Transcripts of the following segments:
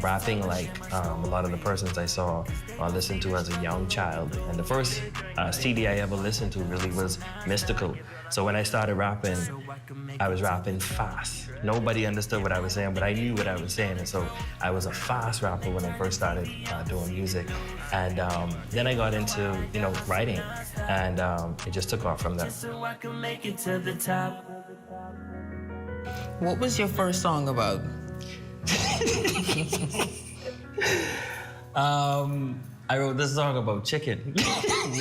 rapping like a lot of the persons I saw or listened to as a young child. And the first CD I ever listened to really was Mystical. So when I started rapping, I was rapping fast. Nobody understood what I was saying, but I knew what I was saying. And so I was a fast rapper when I first started doing music. And then I got into, writing. And it just took off from there. So I can make it to the top. What was your first song about? I wrote this song about chicken.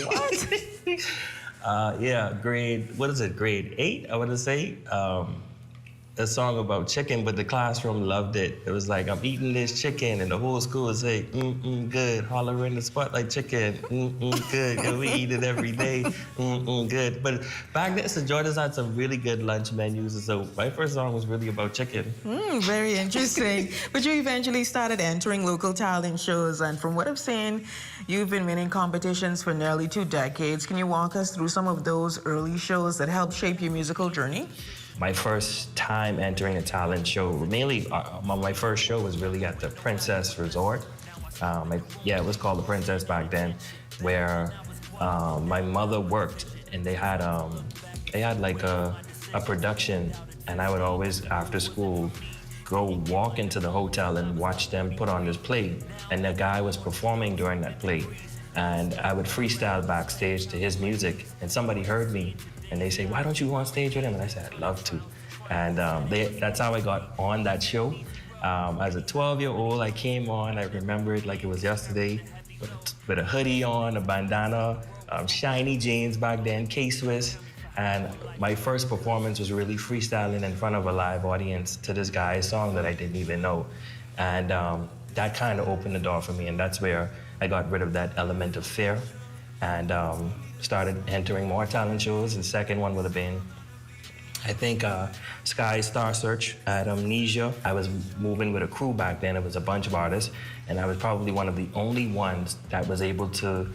What? Grade 8, I want to say. A song about chicken, but the classroom loved it. It was like, I'm eating this chicken, and the whole school would say, good. Holler in the spot like chicken, good. And we eat it every day, good. But back then, St. George's had some really good lunch menus, and so my first song was really about chicken. Very interesting. But you eventually started entering local talent shows, and from what I've seen, you've been winning competitions for nearly 2 decades. Can you walk us through some of those early shows that helped shape your musical journey? My first time entering a talent show, mainly my first show was really at the Princess Resort. It was called the Princess back then, where my mother worked, and they had like a production, and I would always, after school, go walk into the hotel and watch them put on this play, and the guy was performing during that play, and I would freestyle backstage to his music, and somebody heard me, and they say, why don't you go on stage with him? And I said, I'd love to. And that's how I got on that show. As a 12-year-old, I came on, I remember it like it was yesterday, with a hoodie on, a bandana, shiny jeans back then, K-Swiss. And my first performance was really freestyling in front of a live audience to this guy's song that I didn't even know. And that kind of opened the door for me, and that's where I got rid of that element of fear and started entering more talent shows. The second one would have been, I think, Sky Star Search at Amnesia. I was moving with a crew back then. It was a bunch of artists, and I was probably one of the only ones that was able to,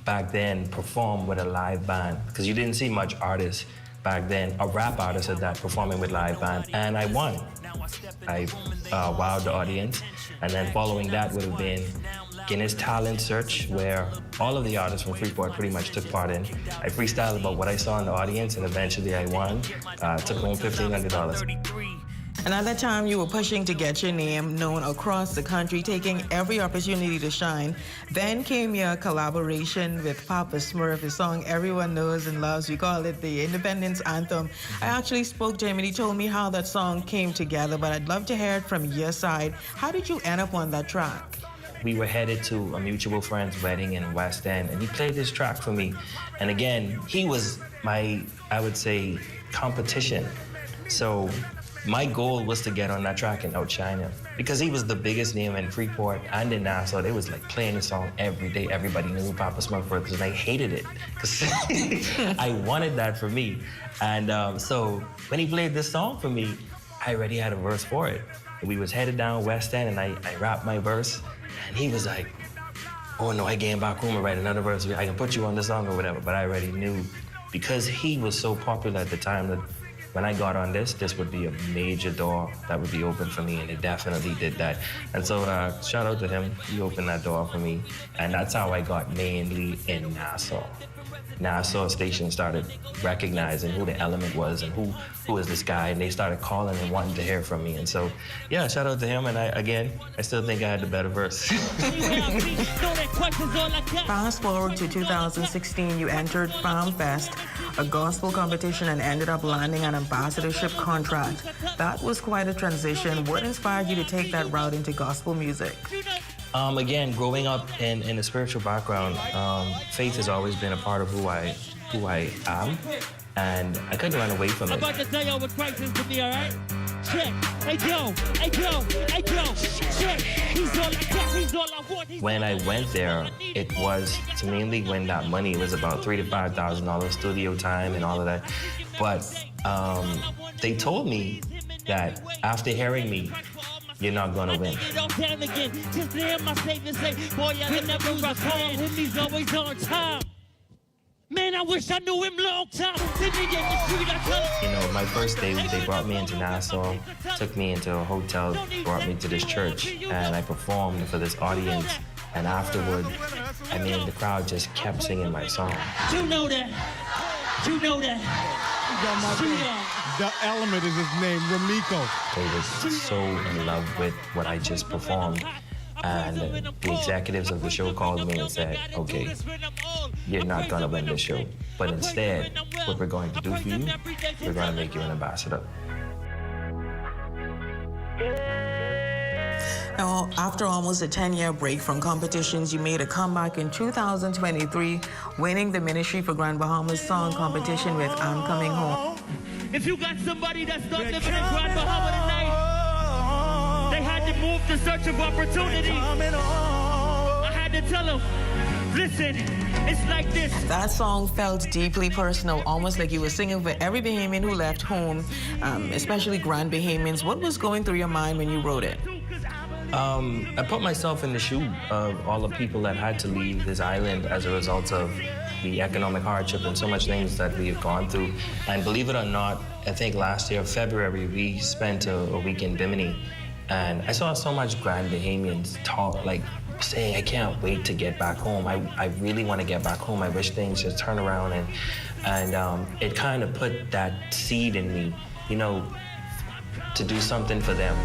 back then, perform with a live band, because you didn't see much artists back then, a rap artist at that, performing with live band, and I won. I wowed the audience, and then following that would have been Guinness Talent Search, where all of the artists from Freeport pretty much took part in. I freestyled about what I saw in the audience, and eventually I won. Took home $1,500. And at that time, you were pushing to get your name known across the country, taking every opportunity to shine. Then came your collaboration with Papa Smurf, a song everyone knows and loves. We call it the Independence Anthem. I actually spoke to him, and he told me how that song came together, but I'd love to hear it from your side. How did you end up on that track? We were headed to a mutual friend's wedding in West End, and he played this track for me. And again, he was my, I would say, competition. So my goal was to get on that track and outshine him, because he was the biggest name in Freeport and in Nassau. They was like playing the song every day. Everybody knew who Papa Smurf was, and I hated it, because I wanted that for me. And so when he played this song for me, I already had a verse for it. We was headed down West End, and I rapped my verse, and he was like, oh no, I came back home and write another verse. I can put you on the song or whatever. But I already knew, because he was so popular at the time, that when I got on this would be a major door that would be open for me, and it definitely did that. And so shout out to him. He opened that door for me, and that's how I got mainly in Nassau. Nassau station started recognizing who the Element was and who is this guy, and they started calling and wanting to hear from me. And so, yeah, shout out to him, and I still think I had the better verse. Fast forward to 2016, you entered Farm Fest, a gospel competition, and ended up landing an ambassadorship contract. That was quite a transition. What inspired you to take that route into gospel music? Again, growing up in a spiritual background, faith has always been a part of who I am, and I couldn't run away from it. I'm about to tell y'all what Christ is to me, all right? Check. Hey, yo, check. He's all I want. When I went there, it was to mainly win that money. It was about $3,000 to $5,000 studio time and all of that. But they told me that after hearing me, you're not gonna win. Just to hear my Savior say, boy, I never was home. He's always on time. Man, I wish I knew him long time. Then they get the street, I tell him. You know, my first day, they brought me into Nassau, took me into a hotel, brought me to this church, and I performed for this audience. And afterward, I mean, the crowd just kept singing my song. You know that. You know that. The Element is his name, Remiko. They were so in love with what I just performed. And the executives of the show called me and said, okay, you're not gonna win this show. But instead, what we're going to do for you, we're gonna make you an ambassador. Now, after almost a 10-year break from competitions, you made a comeback in 2023, winning the Ministry for Grand Bahamas Song Competition with I'm Coming Home. If you got somebody that's not living in Grand Bahama tonight, they had to move to search of opportunity. I had to tell them, listen, it's like this. That song felt deeply personal, almost like you were singing for every Bahamian who left home, especially Grand Bahamians. What was going through your mind when you wrote it? I put myself in the shoe of all the people that had to leave this island as a result of the economic hardship and so much things that we have gone through. And believe it or not, I think last year, February, we spent a week in Bimini. And I saw so much Grand Bahamians talk, like, saying, I can't wait to get back home. I really want to get back home. I wish things just turn around. And it kind of put that seed in me, you know, to do something for them.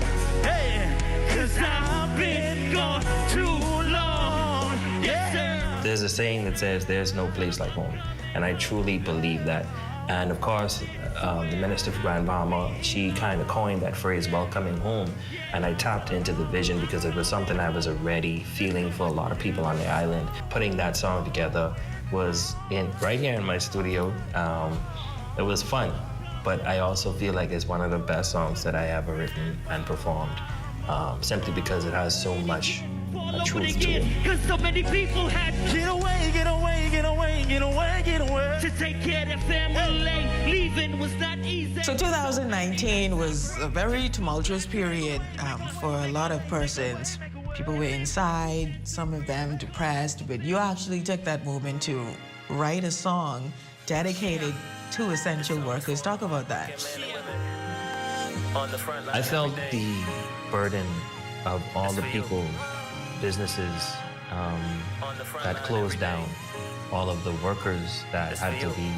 Hey, 'cause I've been gone too long. Yes, sir. There's a saying that says there's no place like home, and I truly believe that. And of course, the Minister for Grand Bahama, she kind of coined that phrase, welcoming home, and I tapped into the vision because it was something I was already feeling for a lot of people on the island. Putting that song together was right here in my studio. It was fun, but I also feel like it's one of the best songs that I ever written and performed, simply because it has so much truth to it. Cause so many people had get away, get away, get away, get away, get away. To take care of their family, leaving was not easy. So 2019 was a very tumultuous period for a lot of persons. People were inside, some of them depressed, but you actually took that moment to write a song dedicated to essential workers. Talk about that. I felt the burden of all the people, businesses that closed down, all of the workers that had to be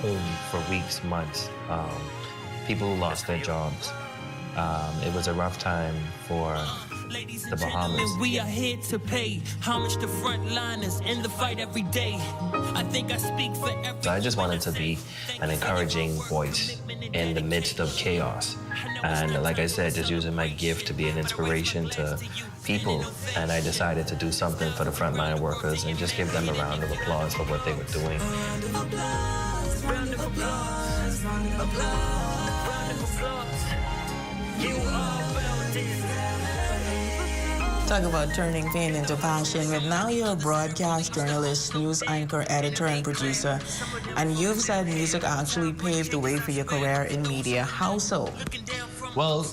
home for weeks, months, people who lost their jobs. It was a rough time for the Bahamas. We are here to pay homage to frontliners in the fight every day. I think I speak for every. So I just wanted to be an encouraging voice in the midst of chaos. And like I said, just using my gift to be an inspiration to people. And I decided to do something for the frontline workers and just give them a round of applause for what they were doing. Round of applause, round of applause, round of applause. You are building. Talk about turning pain into passion. But now you're a broadcast journalist, news anchor, editor, and producer. And you've said music actually paved the way for your career in media. How so? Well,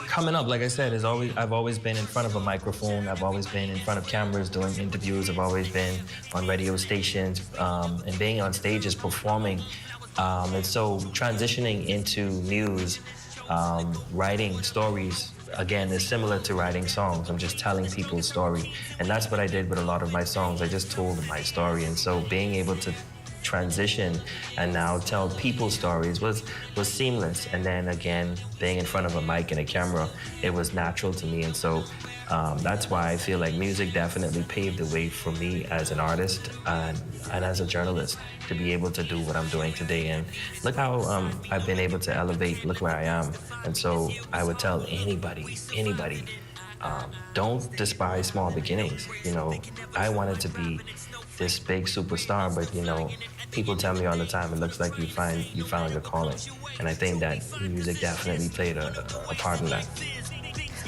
coming up, like I said, I've always been in front of a microphone. I've always been in front of cameras doing interviews. I've always been on radio stations and being on stages performing. And so transitioning into news, writing stories, again, is similar to writing songs. I'm just telling people's story. And that's what I did with a lot of my songs. I just told my story. And so being able to transition and now tell people's stories was seamless. And then again, being in front of a mic and a camera, it was natural to me. And so that's why I feel like music definitely paved the way for me as an artist and as a journalist to be able to do what I'm doing today. And look how I've been able to elevate, look where I am. And so I would tell anybody, don't despise small beginnings. You know, I wanted to be this big superstar, but you know, people tell me all the time, it looks like you found your calling. And I think that music definitely played a part in that.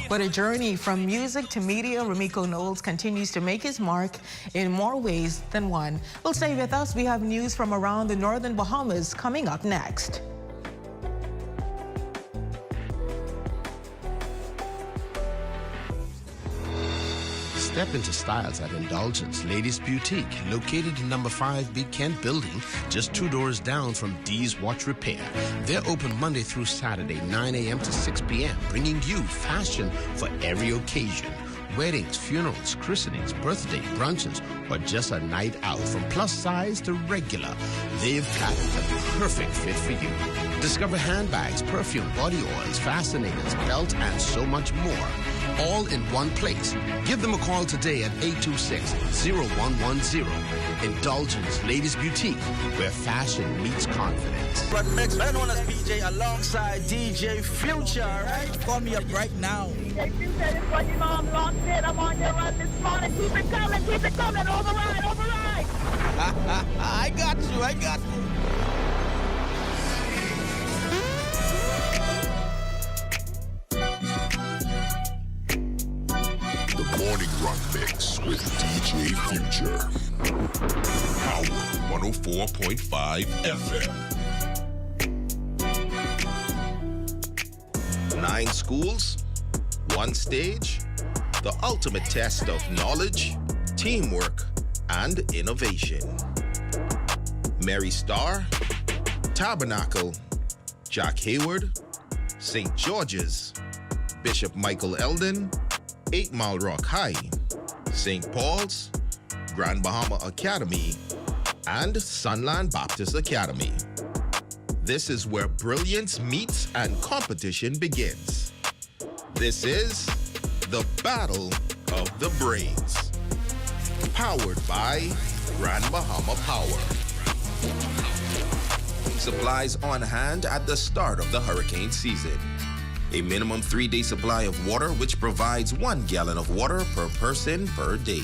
But a journey from music to media, Remiko Knowles continues to make his mark in more ways than one. Well, stay with us. We have news from around the northern Bahamas coming up next. Step into styles at Indulgence Ladies Boutique, located in number 5B Kent Building, just 2 doors down from D's Watch Repair. They're open Monday through Saturday, 9 a.m. to 6 p.m., bringing you fashion for every occasion. Weddings, funerals, christenings, birthday, brunches, or just a night out. From plus size to regular, they've got the perfect fit for you. Discover handbags, perfume, body oils, fascinators, belt, and so much more. All in one place. Give them a call today at 826-0110. Indulgence Ladies Boutique, where fashion meets confidence. Run Mix, better known as PJ, alongside DJ Future, right? Call me up right now. DJ Future, this one, you know I'm locked in. I'm on your run this morning. Keep it coming. Override. I got you. The Morning Run Mix with DJ Future. Power 104.5 FM. 9 schools, 1 stage, the ultimate test of knowledge, teamwork, and innovation. Mary Star, Tabernacle, Jack Hayward, St. George's, Bishop Michael Eldon, 8 Mile Rock High, St. Paul's, Grand Bahama Academy, and Sunland Baptist Academy. This is where brilliance meets and competition begins. This is the Battle of the Brains. Powered by Grand Bahama Power. Supplies on hand at the start of the hurricane season. A minimum 3-day supply of water, which provides 1 gallon of water per person per day.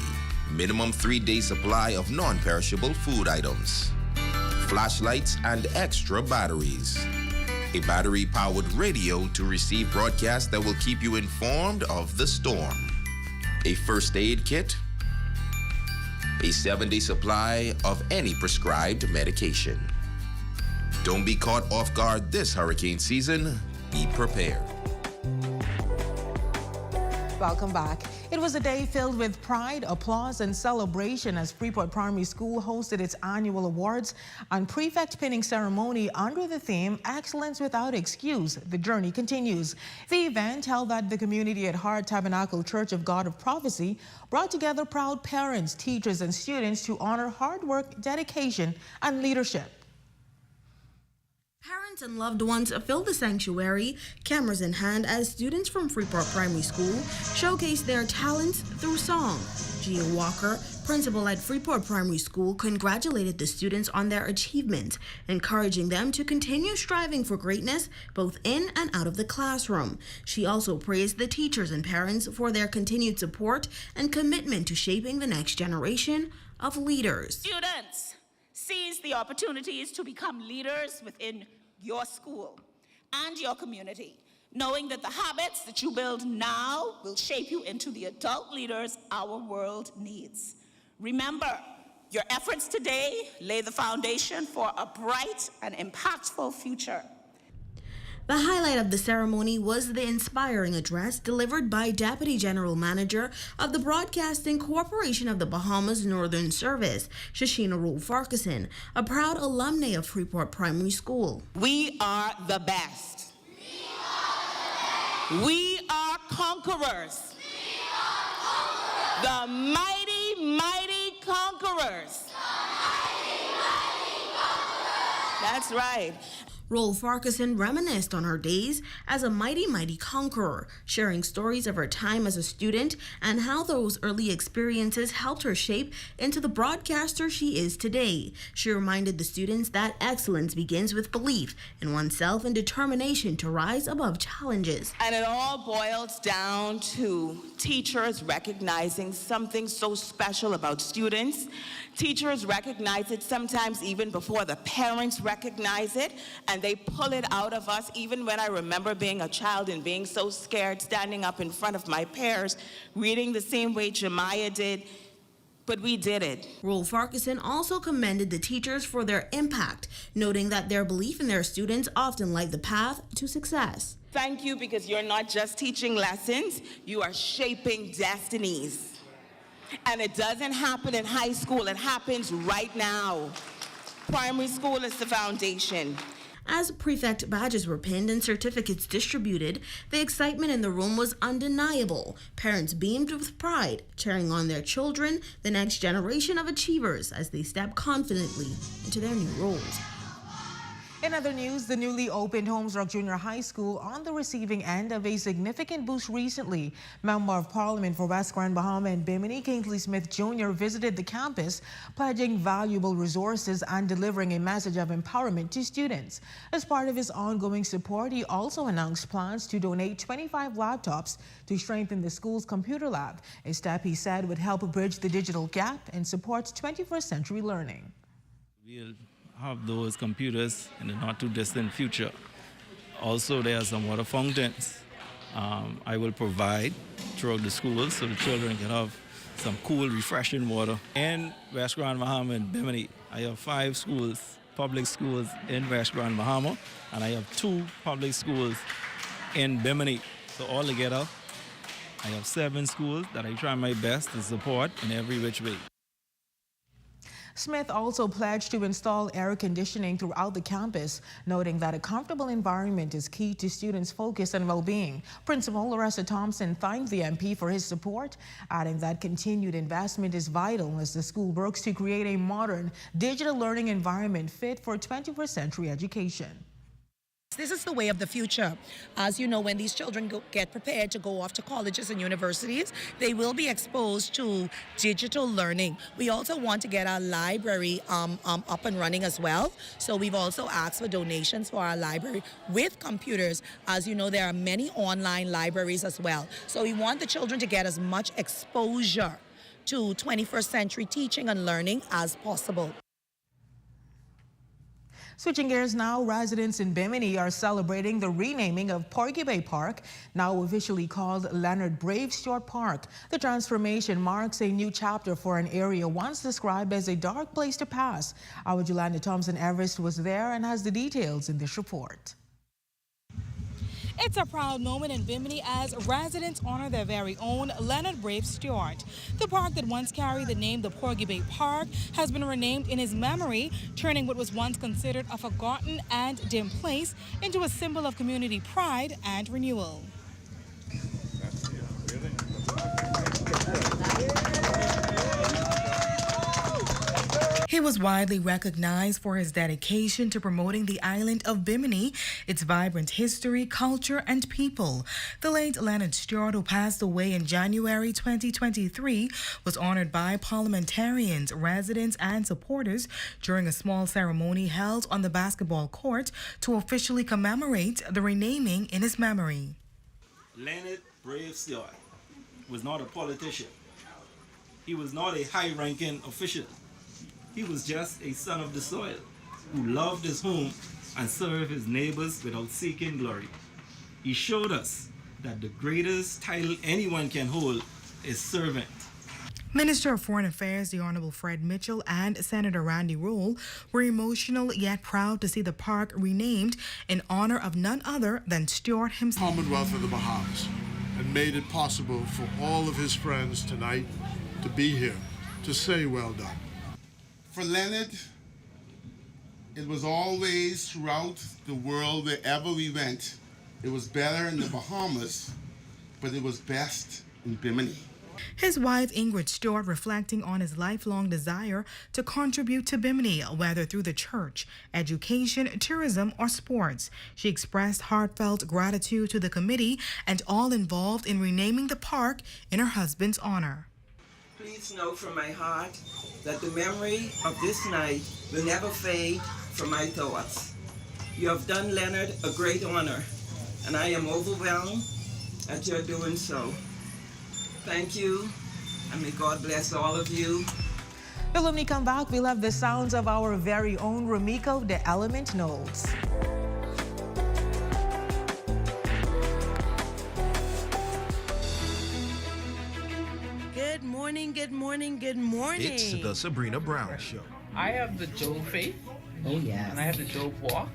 Minimum 3-day supply of non-perishable food items. Flashlights and extra batteries. A battery-powered radio to receive broadcasts that will keep you informed of the storm. A first aid kit. A 7-day supply of any prescribed medication. Don't be caught off guard this hurricane season. Be prepared. Welcome back. It was a day filled with pride, applause, and celebration as Freeport Primary School hosted its annual awards and prefect pinning ceremony under the theme Excellence Without Excuse. The journey continues. The event, held at the Community at Heart Tabernacle Church of God of Prophecy, brought together proud parents, teachers, and students to honor hard work, dedication, and leadership. Parents and loved ones filled the sanctuary, cameras in hand, as students from Freeport Primary School showcased their talents through song. Gia Walker, principal at Freeport Primary School, congratulated the students on their achievements, encouraging them to continue striving for greatness both in and out of the classroom. She also praised the teachers and parents for their continued support and commitment to shaping the next generation of leaders. Students, seize the opportunities to become leaders within your school and your community, knowing that the habits that you build now will shape you into the adult leaders our world needs. Remember, your efforts today lay the foundation for a bright and impactful future. The highlight of the ceremony was the inspiring address delivered by Deputy General Manager of the Broadcasting Corporation of the Bahamas Northern Service, Shashina Rule Farquharson, a proud alumna of Freeport Primary School. We are the best. We are conquerors. The mighty, mighty conquerors. That's right. Rule Farquharson reminisced on her days as a mighty, mighty conqueror, sharing stories of her time as a student and how those early experiences helped her shape into the broadcaster she is today. She reminded the students that excellence begins with belief in oneself and determination to rise above challenges. And it all boils down to teachers recognizing something so special about students. Teachers recognize it sometimes even before the parents recognize it, and they pull it out of us. Even when I remember being a child and being so scared, standing up in front of my peers, reading the same way Jemiah did, but we did it. Rule Farquharson also commended the teachers for their impact, noting that their belief in their students often light the path to success. Thank you, because you're not just teaching lessons, you are shaping destinies. And it doesn't happen in high school, it happens right now. Primary school is the foundation. As prefect badges were pinned and certificates distributed, the excitement in the room was undeniable. Parents beamed with pride, cheering on their children, the next generation of achievers, as they step confidently into their new roles. In other news, the newly opened Holmes Rock Junior High School on the receiving end of a significant boost recently. Member of Parliament for West Grand Bahama and Bimini, Kingsley Smith Jr. visited the campus, pledging valuable resources and delivering a message of empowerment to students. As part of his ongoing support, he also announced plans to donate 25 laptops to strengthen the school's computer lab, a step he said would help bridge the digital gap and support 21st century learning. We'll have those computers in the not too distant future. Also, there are some water fountains I will provide throughout the schools so the children can have some cool, refreshing water. In West Grand Bahama and Bimini, I have 5 schools, public schools in West Grand Bahama, and I have 2 public schools in Bimini. So altogether, I have 7 schools that I try my best to support in every which way. Smith also pledged to install air conditioning throughout the campus, noting that a comfortable environment is key to students' focus and well-being. Principal Larissa Thompson thanked the MP for his support, adding that continued investment is vital as the school works to create a modern digital learning environment fit for 21st century education. This is the way of the future. As you know, when these children get prepared to go off to colleges and universities, they will be exposed to digital learning. We also want to get our library up and running as well. So we've also asked for donations for our library with computers. As you know, there are many online libraries as well. So we want the children to get as much exposure to 21st century teaching and learning as possible. Switching gears now, residents in Bimini are celebrating the renaming of Porgy Bay Park, now officially called Leonard Brave Stewart Park. The transformation marks a new chapter for an area once described as a dark place to pass. Our Jolanda Thompson-Everest was there and has the details in this report. It's a proud moment in Bimini as residents honor their very own Leonard Brave Stewart. The park that once carried the name the Porgy Bay Park has been renamed in his memory, turning what was once considered a forgotten and dim place into a symbol of community pride and renewal. He was widely recognized for his dedication to promoting the island of Bimini, its vibrant history, culture, and people. The late Leonard Stewart, who passed away in January 2023, was honored by parliamentarians, residents, and supporters during a small ceremony held on the basketball court to officially commemorate the renaming in his memory. Leonard Brave Stewart was not a politician. He was not a high-ranking official. He was just a son of the soil who loved his home and served his neighbors without seeking glory. He showed us that the greatest title anyone can hold is servant. Minister of Foreign Affairs, the Honorable Fred Mitchell, and Senator Randy Rolle were emotional yet proud to see the park renamed in honor of none other than Stewart himself. Commonwealth of the Bahamas, and made it possible for all of his friends tonight to be here to say well done. For Leonard, it was always throughout the world, wherever we went, it was better in the Bahamas, but it was best in Bimini. His wife, Ingrid Stewart, reflecting on his lifelong desire to contribute to Bimini, whether through the church, education, tourism, or sports. She expressed heartfelt gratitude to the committee and all involved in renaming the park in her husband's honor. Please know from my heart that the memory of this night will never fade from my thoughts. You have done Leonard a great honor, and I am overwhelmed at your doing so. Thank you, and may God bless all of you. Well, when we come back, we'll have the sounds of our very own Romiko, the Element Knowles. Good morning, good morning, good morning. It's the Sabrina Brown Show. I have the Job faith. Oh, yes. And I have the Job walk.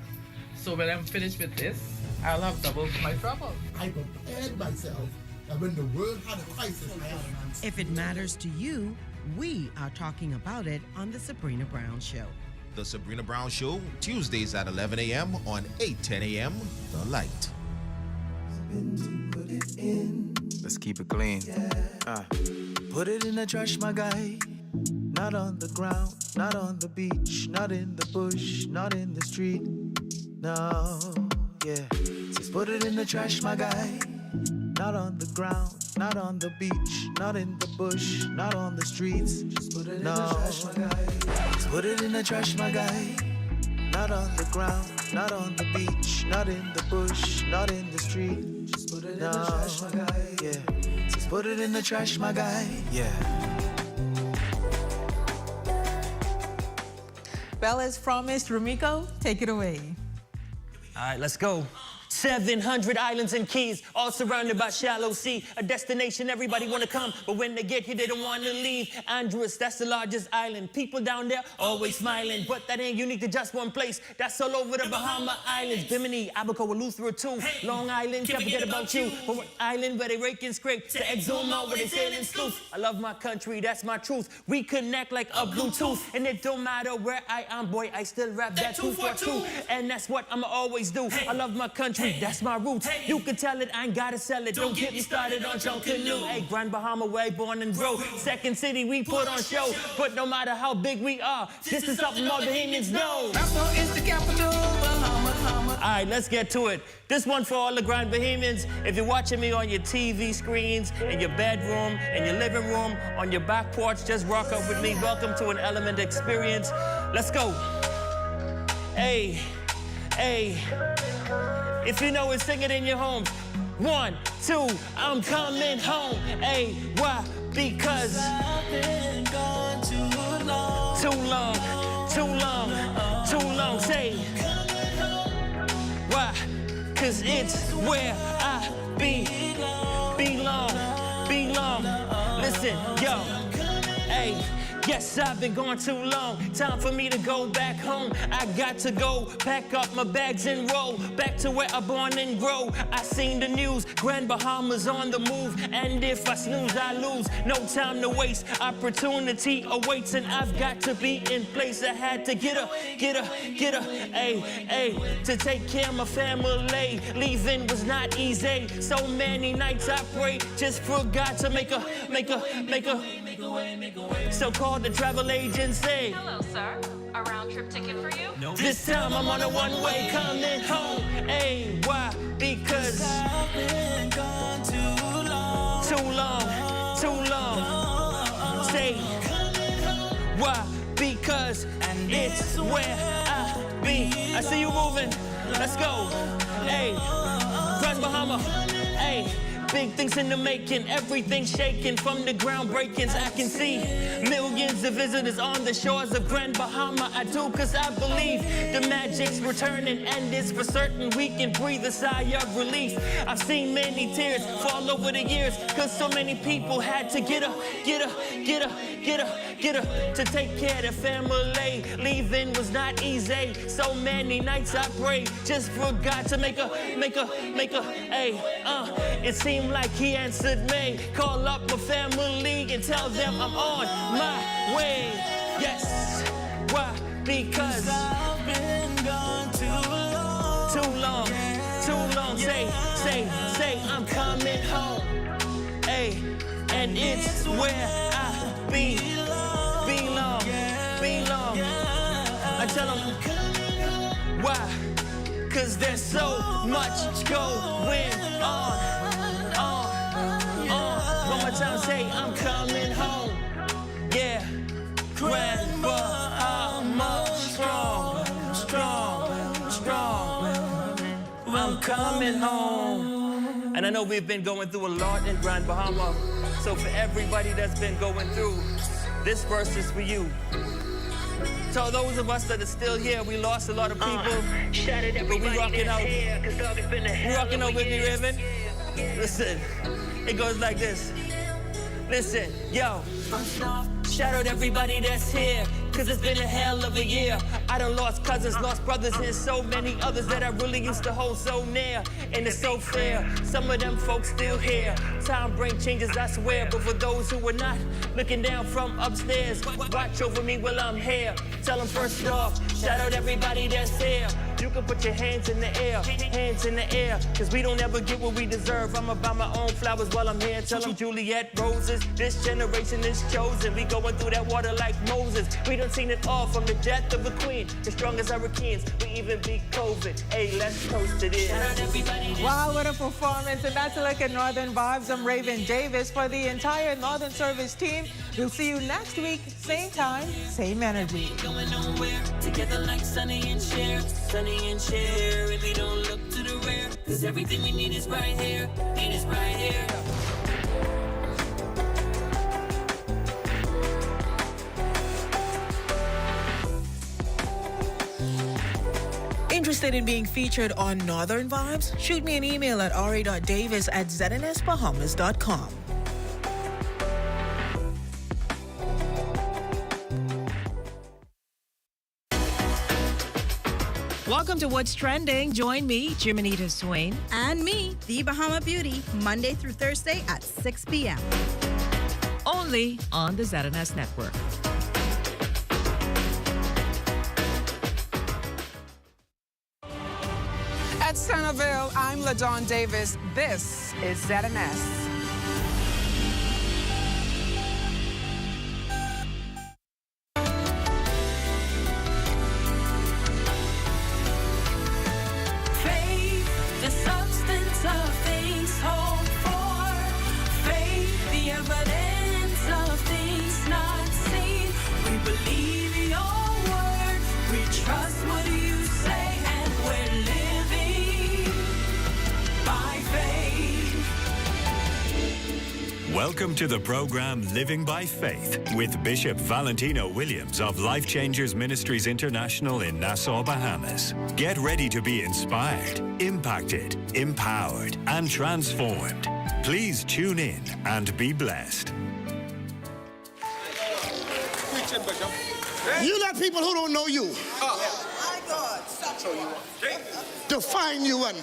So when I'm finished with this, I'll have double my trouble. I prepared myself that when the world had a crisis, I had an answer. If it matters to you, we are talking about it on The Sabrina Brown Show. The Sabrina Brown Show, Tuesdays at 11 a.m. on 8:10 a.m. The Light. Let's keep it clean. Put it in the trash, my guy. Not on the ground, not on the beach, not in the bush, not in the street. No, yeah. Just put it in the trash, my guy. Not on the ground, not on the beach, not in the bush, not on the streets. Just put it in the trash, my guy. Just put it in the trash, my guy. Not on the ground, not on the beach, not in the bush, not in the street. Just put it in the trash, my guy. Yeah. Just put it in the trash, my guy. Yeah. Well, as promised, Rumiko, take it away. All right, let's go. 700 islands and keys, all surrounded by shallow sea. A destination everybody wanna come, but when they get here, they don't wanna leave. Andros, that's the largest island. People down there always smiling, but that ain't unique to just one place. That's all over the Bahama Islands. Bimini, Abaco, Eleuthera too. Long Island, can't forget about you. From an island where they rake and scrape to Exuma where they sail and sleuth. I love my country, that's my truth. We connect like a Bluetooth, and it don't matter where I am, boy, I still rap that 242. And that's what I'ma always do. I love my country. That's my roots. You can tell it, I ain't gotta sell it. Don't get me started on John Canoe. Hey, Grand Bahama, where I born and grow. Second city, we put on show. But no matter how big we are, this is something all Bahamians know. Nassau is the capital, Bahama. All right, let's get to it. This one for all the Grand Bahamians. If you're watching me on your TV screens, in your bedroom, in your living room, on your back porch, just rock up with me. Welcome to an Element experience. Let's go. Hey, hey. If you know it, sing it in your homes. 1, 2, I'm coming home. Hey, why? Because I've been gone too long. Too long, too long, too long. Say, why? Cause it's where I belong. Listen, yo, hey. Yes, I've been gone too long. Time for me to go back home. I got to go pack up my bags and roll back to where I born and grow. I seen the news, Grand Bahama's on the move. And if I snooze, I lose. No time to waste. Opportunity awaits, and I've got to be in place. I had to get her, ay, to take care of my family. Leaving was not easy. So many nights I prayed, just forgot to make a way. So call the travel agency. Hello, sir. A round trip ticket for you? No. This time I'm on a one-way coming home. Hey, why? Because I've been gone too long. Too long. Say, why? Because it's where I be. I see you moving. Let's go. Hey, Grand Bahama. Hey. Big things in the making, everything shaking from the groundbreakings. I can see millions of visitors on the shores of Grand Bahama. I do, cause I believe the magic's returning, and it's for certain we can breathe a sigh of relief. I've seen many tears fall over the years, cause so many people had to get her to take care of their family. Leaving was not easy. So many nights I prayed, just forgot to make a, it seemed like he answered me. Call up my family and tell them I'm on my way. Yes, why? Because I've been gone too long. Say, I'm coming home. Hey, and it's where I belong. I tell them why? Cause there's so much going on. One more time, say I'm coming home. Yeah, Grand Bahama, strong. I'm coming home. And I know we've been going through a lot in Grand Bahama. So for everybody that's been going through, this verse is for you. So those of us that are still here, we lost a lot of people, but we rocking out. We rocking out with me, Raven. Listen, it goes like this. Listen, yo. Shout out everybody that's here, cause it's been a hell of a year. I done lost cousins, lost brothers, and so many others that I really used to hold so near. And it's so fair, some of them folks still here. Time brings changes, I swear, but for those who are not looking down from upstairs, watch over me while I'm here. Tell them first off, shout out everybody that's here. You can put your hands in the air, cause we don't ever get what we deserve. I'ma buy my own flowers while I'm here. Tell them Juliet Roses, this generation is chosen. We going through that water like Moses. We done seen it all from the death of a queen, the strongest hurricanes, we even beat COVID. Hey, let's toast to this. Wow, what a performance. And that's a look at Northern Vibes. I'm Raven Davis. For the entire Northern Service team, we'll see you next week, same time, same energy. Going nowhere, together like Sonny and Cher, Sonny and Cher, and we don't look to the rear, cause everything we need is right here, Interested in being featured on Northern Vibes? Shoot me an email at ra.davis@znsbahamas.com. Welcome to What's Trending. Join me, Jiminita Swain. And me, The Bahama Beauty, Monday through Thursday at 6 p.m. Only on the ZNS Network. At Centerville, I'm LaDawn Davis. This is ZNS. Welcome to the program Living by Faith with Bishop Valentino Williams of Life Changers Ministries International in Nassau, Bahamas. Get ready to be inspired, impacted, empowered, and transformed. Please tune in and be blessed. You let people who don't know you define you and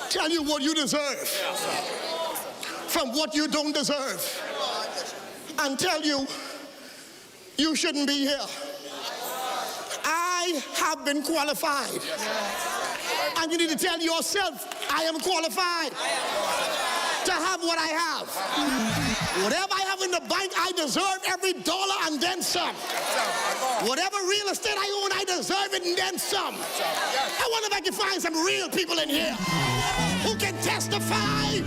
tell you what you deserve from what you don't deserve and tell you you shouldn't be here. I have been qualified. And you need to tell yourself, I am qualified to have what I have. Whatever I have in the bank, I deserve every dollar and then some. Whatever real estate I own, I deserve it and then some. I wonder if I can find some real people in here who can testify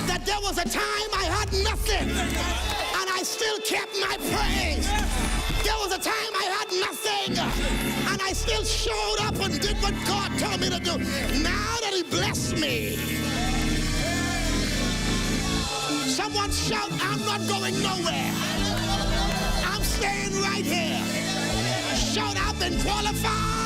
that there was a time I had nothing and I still kept my praise. There was a time I had nothing and I still showed up and did what God told me to do. Now that He blessed me, someone shout, I'm not going nowhere. I'm staying right here. Shout, I've been qualified.